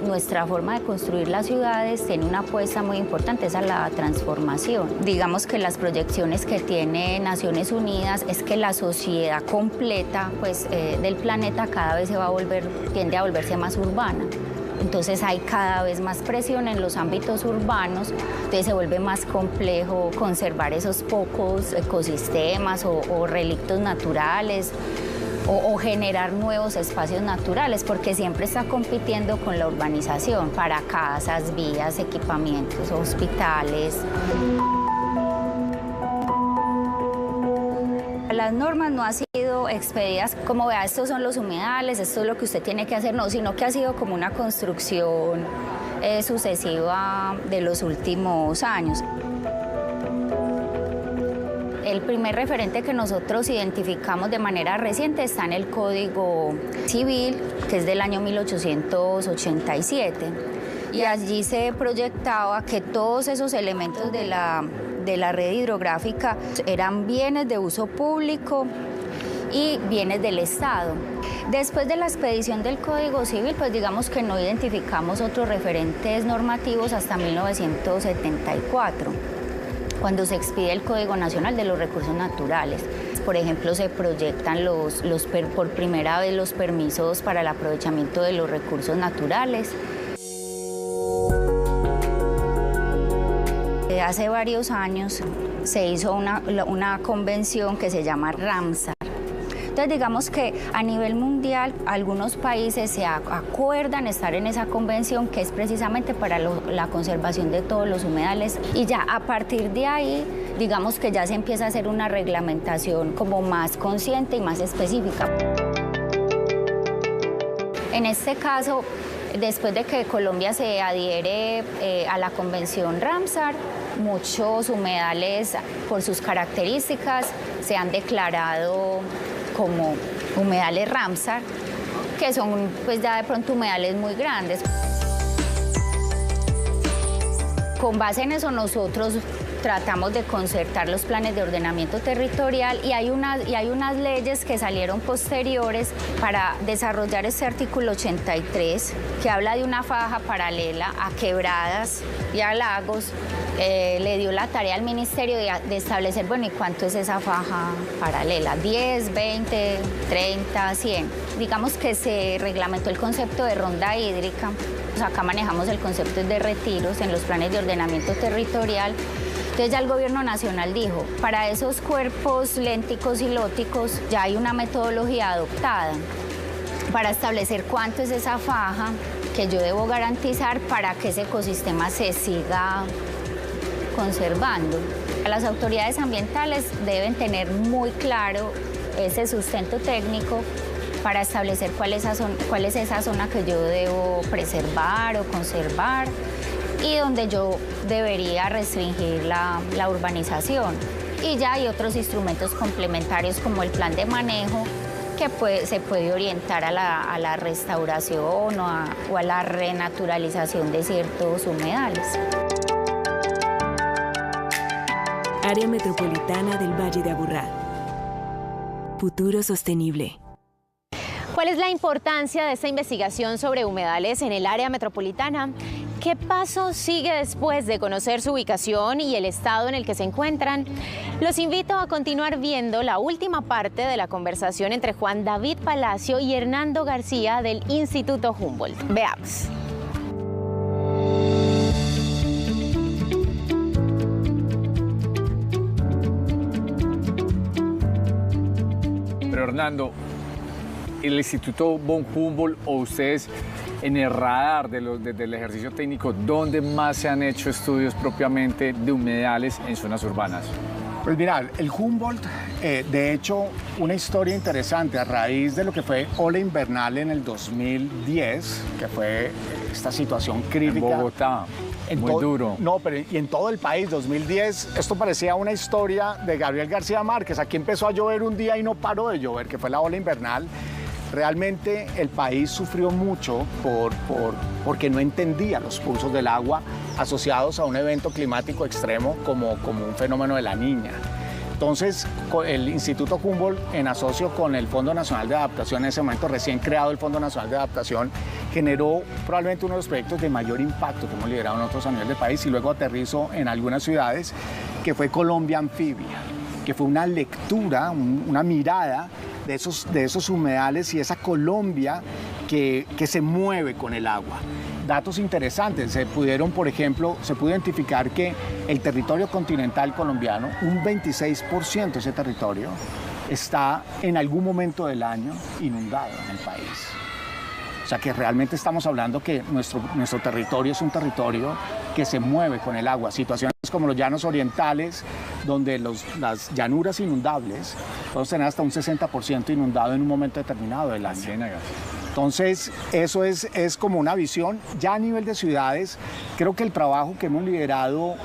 Nuestra forma de construir las ciudades tiene una apuesta muy importante, esa es la transformación. Digamos que las proyecciones que tiene Naciones Unidas es que la sociedad completa del planeta cada vez tiende a volverse más urbana. Entonces hay cada vez más presión en los ámbitos urbanos, entonces se vuelve más complejo conservar esos pocos ecosistemas o relictos naturales o generar nuevos espacios naturales, porque siempre está compitiendo con la urbanización para casas, vías, equipamientos, hospitales. Las normas no ha sido sido expedidas como, vea, estos son los humedales, esto es lo que usted tiene que hacer, no, sino que ha sido como una construcción sucesiva de los últimos años. El primer referente que nosotros identificamos de manera reciente está en el Código Civil, que es del año 1887. Y allí se proyectaba que todos esos elementos de la red hidrográfica eran bienes de uso público y bienes del Estado. Después de la expedición del Código Civil, pues digamos que no identificamos otros referentes normativos hasta 1974, cuando se expide el Código Nacional de los Recursos Naturales. Por ejemplo, se proyectan por primera vez los permisos para el aprovechamiento de los recursos naturales. Hace varios años se hizo una convención que se llama Ramsar. Entonces digamos que a nivel mundial algunos países se acuerdan estar en esa convención, que es precisamente para la conservación de todos los humedales, y ya a partir de ahí digamos que ya se empieza a hacer una reglamentación como más consciente y más específica. En este caso, después de que Colombia se adhiere a la convención Ramsar, muchos humedales por sus características se han declarado como humedales Ramsar, que son pues ya de pronto humedales muy grandes. Con base en eso nosotros tratamos de concertar los planes de ordenamiento territorial y hay unas leyes que salieron posteriores para desarrollar este artículo 83, que habla de una faja paralela a quebradas y a lagos. Le dio la tarea al ministerio de establecer, bueno, ¿y cuánto es esa faja paralela? 10, 20, 30, 100. Digamos que se reglamentó el concepto de ronda hídrica. Pues acá manejamos el concepto de retiros en los planes de ordenamiento territorial. Entonces ya el gobierno nacional dijo, para esos cuerpos lénticos y lóticos ya hay una metodología adoptada para establecer cuánto es esa faja que yo debo garantizar para que ese ecosistema se siga conservando. Las autoridades ambientales deben tener muy claro ese sustento técnico para establecer cuál es esa zona que yo debo preservar o conservar y donde yo debería restringir la urbanización. Y ya hay otros instrumentos complementarios como el plan de manejo que se puede orientar a la restauración o a la renaturalización de ciertos humedales. Área Metropolitana del Valle de Aburrá. Futuro sostenible. ¿Cuál es la importancia de esta investigación sobre humedales en el área metropolitana? ¿Qué paso sigue después de conocer su ubicación y el estado en el que se encuentran? Los invito a continuar viendo la última parte de la conversación entre Juan David Palacio y Hernando García del Instituto Humboldt. Veamos. Pero Hernando, el Instituto von Humboldt o ustedes en el radar del ejercicio técnico, ¿dónde más se han hecho estudios propiamente de humedales en zonas urbanas? Pues mira, el Humboldt, de hecho, una historia interesante a raíz de lo que fue ola invernal en el 2010, que fue esta situación crítica. En Bogotá. Muy duro. No, pero y en todo el país, 2010, esto parecía una historia de Gabriel García Márquez. Aquí empezó a llover un día y no paró de llover, que fue la ola invernal. Realmente el país sufrió mucho porque no entendía los pulsos del agua asociados a un evento climático extremo como un fenómeno de la Niña. Entonces, el Instituto Humboldt, en asocio con el Fondo Nacional de Adaptación, en ese momento recién creado el Fondo Nacional de Adaptación, generó probablemente uno de los proyectos de mayor impacto que hemos liderado nosotros a nivel del país y luego aterrizó en algunas ciudades, que fue Colombia Anfibia, que fue una lectura, una mirada de esos humedales y esa Colombia que se mueve con el agua. Datos interesantes, por ejemplo, se pudo identificar que el territorio continental colombiano, un 26% de ese territorio, está en algún momento del año inundado en el país. O sea que realmente estamos hablando que nuestro territorio es un territorio que se mueve con el agua. Situaciones como los llanos orientales, donde las llanuras inundables, podemos tener hasta un 60% inundado en un momento determinado del año. Entonces, eso es como una visión. Ya a nivel de ciudades, creo que el trabajo que hemos liderado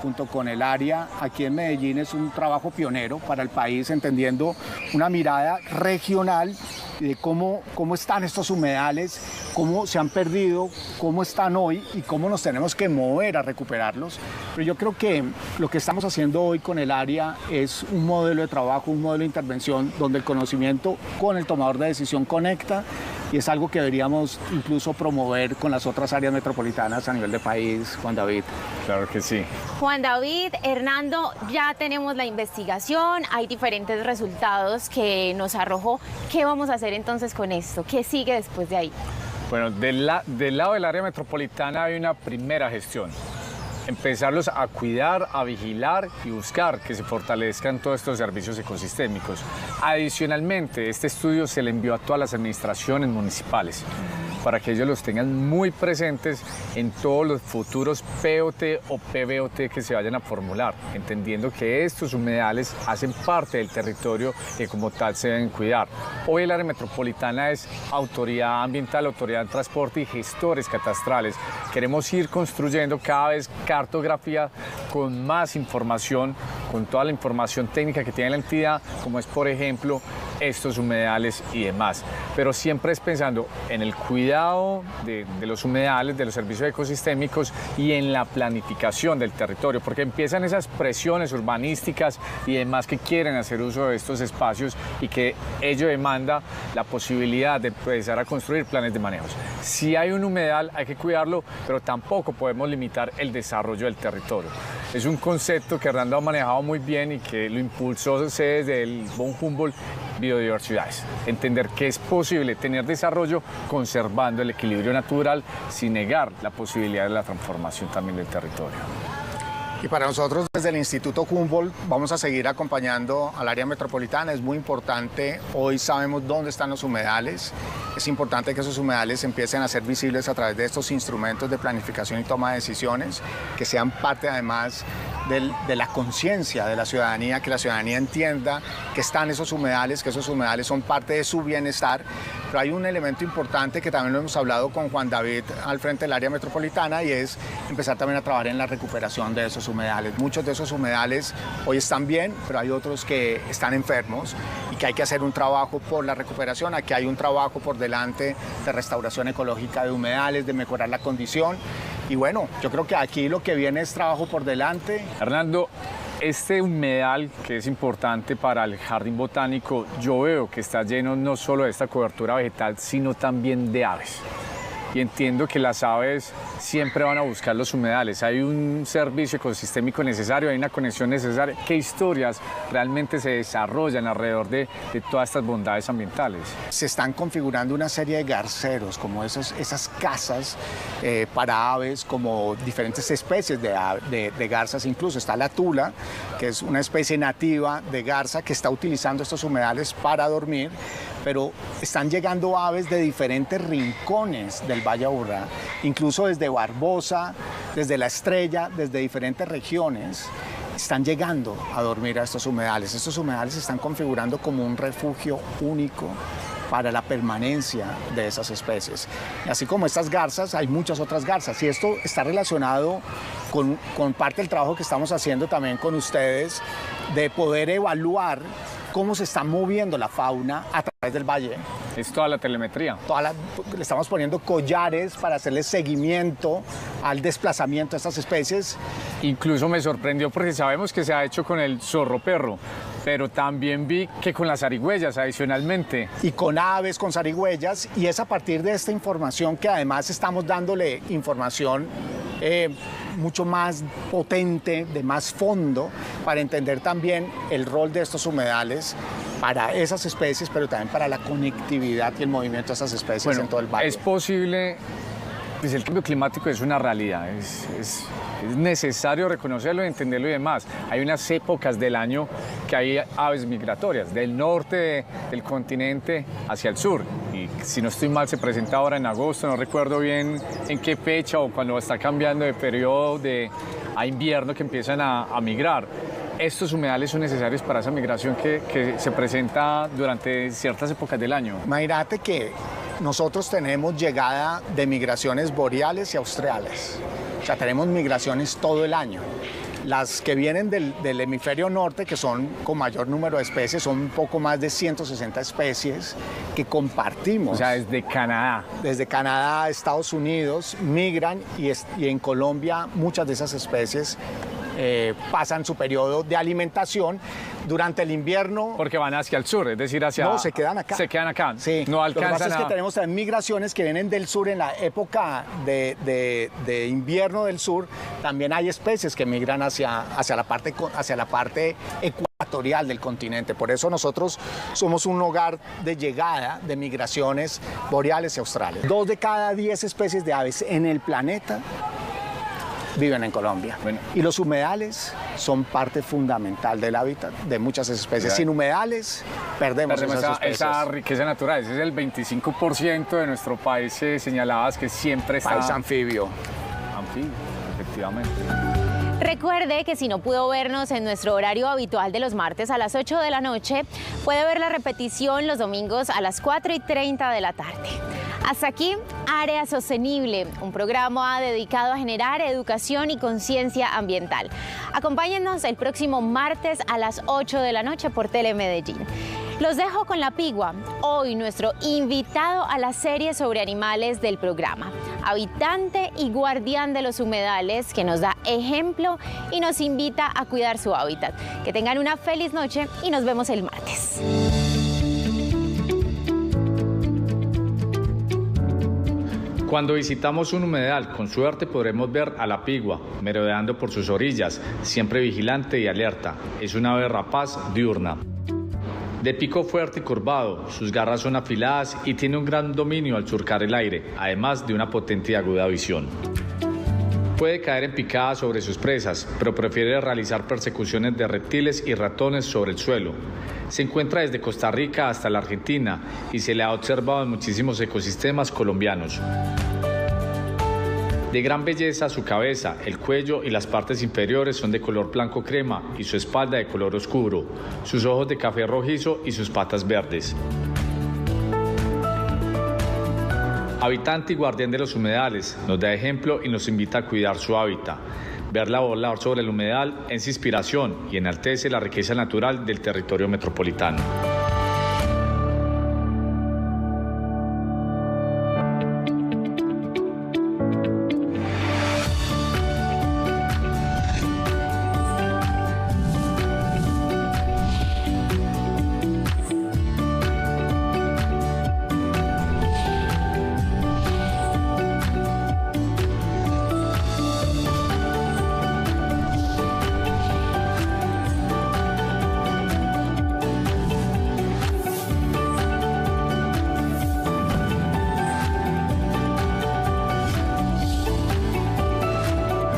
junto con el área aquí en Medellín es un trabajo pionero para el país, entendiendo una mirada regional de cómo están estos humedales, cómo se han perdido, cómo están hoy y cómo nos tenemos que mover a recuperarlos. Pero yo creo que lo que estamos haciendo hoy con el área es un modelo de trabajo, un modelo de intervención donde el conocimiento con el tomador de decisión conecta, y es algo que deberíamos incluso promover con las otras áreas metropolitanas a nivel de país. Juan David. Claro que sí. Juan David, Hernando, ya tenemos la investigación, hay diferentes resultados que nos arrojó. ¿Qué vamos a hacer entonces con esto? ¿Qué sigue después de ahí? Bueno, del lado del área metropolitana hay una primera gestión. Empezarlos a cuidar, a vigilar y buscar que se fortalezcan todos estos servicios ecosistémicos. Adicionalmente, este estudio se le envió a todas las administraciones municipales para que ellos los tengan muy presentes en todos los futuros POT o PBOT que se vayan a formular, entendiendo que estos humedales hacen parte del territorio que como tal se deben cuidar. Hoy el área metropolitana es autoridad ambiental, autoridad de transporte y gestores catastrales. Queremos ir construyendo cada vez cartografía con más información, con toda la información técnica que tiene la entidad, como es por ejemplo estos humedales y demás, pero siempre es pensando en el cuidado de los humedales, de los servicios ecosistémicos y en la planificación del territorio, porque empiezan esas presiones urbanísticas y demás que quieren hacer uso de estos espacios y que ello demanda la posibilidad de empezar a construir planes de manejos. Si hay un humedal hay que cuidarlo, pero tampoco podemos limitar el desarrollo del territorio. Es un concepto que Hernando ha manejado muy bien y que lo impulsó desde el Von Humboldt Biodiversidades. Entender que es posible tener desarrollo conservando el equilibrio natural sin negar la posibilidad de la transformación también del territorio. Y para nosotros desde el Instituto Humboldt vamos a seguir acompañando al área metropolitana. Es muy importante, hoy sabemos dónde están los humedales. Es importante que esos humedales empiecen a ser visibles a través de estos instrumentos de planificación y toma de decisiones, que sean parte además de la conciencia de la ciudadanía, que la ciudadanía entienda que están esos humedales, que esos humedales son parte de su bienestar. Pero hay un elemento importante que también lo hemos hablado con Juan David al frente del área metropolitana, y es empezar también a trabajar en la recuperación de esos humedales. Muchos de esos humedales hoy están bien, pero hay otros que están enfermos y que hay que hacer un trabajo por la recuperación. Aquí hay un trabajo por delante de restauración ecológica de humedales, de mejorar la condición. Y bueno, yo creo que aquí lo que viene es trabajo por delante. Hernando, este humedal que es importante para el jardín botánico, yo veo que está lleno no solo de esta cobertura vegetal, sino también de aves. Y entiendo que las aves siempre van a buscar los humedales. Hay un servicio ecosistémico necesario, hay una conexión necesaria. ¿Qué historias realmente se desarrollan alrededor de todas estas bondades ambientales? Se están configurando una serie de garceros, como esas casas para aves, como diferentes especies de garzas. Incluso está la tula, que es una especie nativa de garza que está utilizando estos humedales para dormir. Pero están llegando aves de diferentes rincones del Valle de Aburrá, incluso desde Barbosa, desde La Estrella, desde diferentes regiones, están llegando a dormir a estos humedales. Estos humedales se están configurando como un refugio único para la permanencia de esas especies. Y así como estas garzas, hay muchas otras garzas, y esto está relacionado con parte del trabajo que estamos haciendo también con ustedes, de poder evaluar cómo se está moviendo la fauna a través del valle. Es toda la telemetría. Le estamos poniendo collares para hacerle seguimiento al desplazamiento de estas especies. Incluso me sorprendió porque sabemos que se ha hecho con el zorro perro, pero también vi que con las zarigüeyas adicionalmente. Y con aves, con zarigüeyas, y es a partir de esta información que además estamos dándole información mucho más potente, de más fondo, para entender también el rol de estos humedales para esas especies, pero también para la conectividad y el movimiento de esas especies en todo el valle. Es posible, pues el cambio climático es una realidad, es necesario reconocerlo, entenderlo y demás. Hay unas épocas del año que hay aves migratorias del norte del continente hacia el sur, y si no estoy mal, se presenta ahora en agosto, no recuerdo bien en qué fecha o cuando está cambiando de periodo a invierno que empiezan a migrar. ¿Estos humedales son necesarios para esa migración que se presenta durante ciertas épocas del año? Imagínate que nosotros tenemos llegada de migraciones boreales y australes. O sea, tenemos migraciones todo el año. Las que vienen del hemisferio norte, que son con mayor número de especies, son un poco más de 160 especies que compartimos. O sea, desde Canadá. Desde Canadá a Estados Unidos migran y en Colombia muchas de esas especies pasan su periodo de alimentación durante el invierno. Porque van hacia el sur, es decir, hacia... No, se quedan acá. Se quedan acá. Sí. No alcanzan. Lo que pasa es que tenemos también migraciones que vienen del sur en la época de invierno del sur. También hay especies que migran hacia la parte ecuatorial del continente. Por eso nosotros somos un hogar de llegada de migraciones boreales y australes. 2 de cada 10 especies de aves en el planeta viven en Colombia. Bueno. Y los humedales son parte fundamental del hábitat de muchas especies. Sin humedales perdemos esas especies. Esa riqueza natural. Ese es el 25% de nuestro país, señalabas que siempre está... País anfibio. Anfibio, efectivamente. Recuerde que si no pudo vernos en nuestro horario habitual de los martes a las 8 de la noche, puede ver la repetición los domingos a las 4:30 de la tarde. Hasta aquí, Área Sostenible, un programa dedicado a generar educación y conciencia ambiental. Acompáñennos el próximo martes a las 8 de la noche por Telemedellín. Los dejo con la pigua, hoy nuestro invitado a la serie sobre animales del programa, habitante y guardián de los humedales, que nos da ejemplo y nos invita a cuidar su hábitat. Que tengan una feliz noche y nos vemos el martes. Cuando visitamos un humedal, con suerte podremos ver a la pigua, merodeando por sus orillas, siempre vigilante y alerta. Es una ave rapaz diurna. De pico fuerte y curvado, sus garras son afiladas y tiene un gran dominio al surcar el aire, además de una potente y aguda visión. Puede caer en picada sobre sus presas, pero prefiere realizar persecuciones de reptiles y ratones sobre el suelo. Se encuentra desde Costa Rica hasta la Argentina y se le ha observado en muchísimos ecosistemas colombianos. De gran belleza, su cabeza, el cuello y las partes inferiores son de color blanco crema y su espalda de color oscuro, sus ojos de café rojizo y sus patas verdes. Habitante y guardián de los humedales, nos da ejemplo y nos invita a cuidar su hábitat. Verla volar sobre el humedal es inspiración y enaltece la riqueza natural del territorio metropolitano.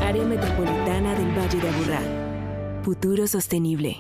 Área Metropolitana del Valle de Aburrá. Futuro sostenible.